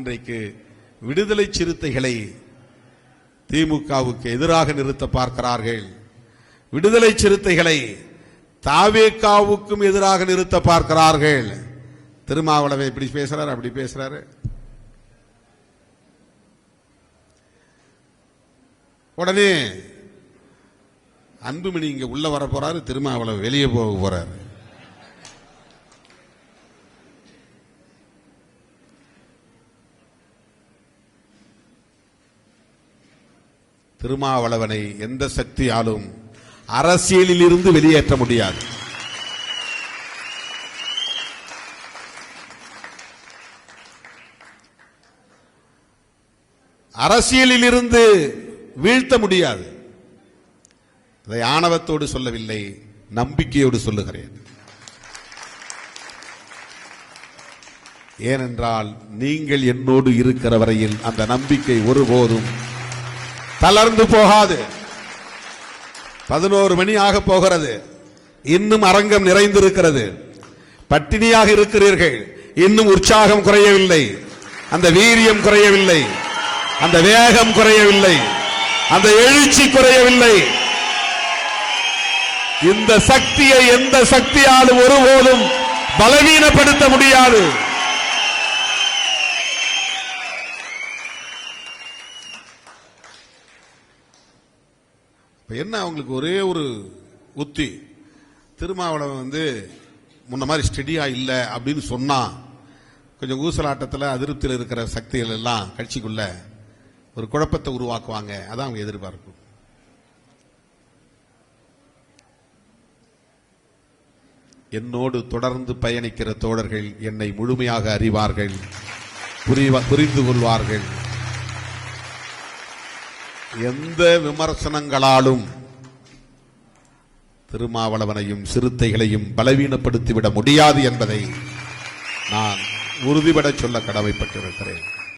இன்றைக்கு விடுதலை சிறுத்தைகளை திமுகவுக்கு எதிராக நிறுத்த பார்க்கிறார்கள். விடுதலை சிறுத்தைகளை தாவேகாவுக்கும் எதிராக நிறுத்த பார்க்கிறார்கள். திருமாவளவை இப்படி பேசுறாரு, அப்படி பேசுறாரு. உடனே அன்புமணி இங்க உள்ள வர போறாரு, திருமாவளவை வெளியே போக போறாரு. திருமாவளவனை எந்த சக்தியாலும் அரசியலில் இருந்து வெளியேற்ற முடியாது. அரசியலில் இருந்து வீழ்த்த முடியாது. இதை ஆணவத்தோடு சொல்லவில்லை, நம்பிக்கையோடு சொல்லுகிறேன். ஏனென்றால் நீங்கள் என்னோடு இருக்கிற வரையில் அந்த நம்பிக்கை ஒருபோதும் தளர்ந்து போகாது. 11 மணி ஆக போகிறது, இன்னும் அரங்கம் நிறைந்திருக்கிறது. பட்டினியாக இருக்கிறீர்கள், இன்னும் உற்சாகம் குறையவில்லை, அந்த வீரியம் குறையவில்லை, அந்த வேகம் குறையவில்லை, அந்த எழுச்சி குறையவில்லை. இந்த சக்தியை எந்த சக்தியாலும் ஒருபோதும் பலவீனப்படுத்த முடியாது. என்ன அவங்களுக்கு ஒரே ஒரு உத்தி, திருமாவளவன் முன்ன மாதிரி ஸ்டெடியா இல்லை அப்படின்னு சொன்னா கொஞ்சம் ஊசலாட்டத்தில் அதிருப்தியில் இருக்கிற சக்திகள் எல்லாம் கட்சிக்குள்ள ஒரு குழப்பத்தை உருவாக்குவாங்க. அதான் அவங்க எதிர்பார்க்கும். என்னோடு தொடர்ந்து பயணிக்கிற தோழர்கள் என்னை முழுமையாக அறிவார்கள், புரிந்து கொள்வார்கள். எந்த விமர்சனங்களாலும் திருமாவளவனையும் சிறுத்தைகளையும் பலவீனப்படுத்திவிட முடியாது என்பதை நான் உறுதிபட சொல்ல கடமைப்பட்டிருக்கிறேன்.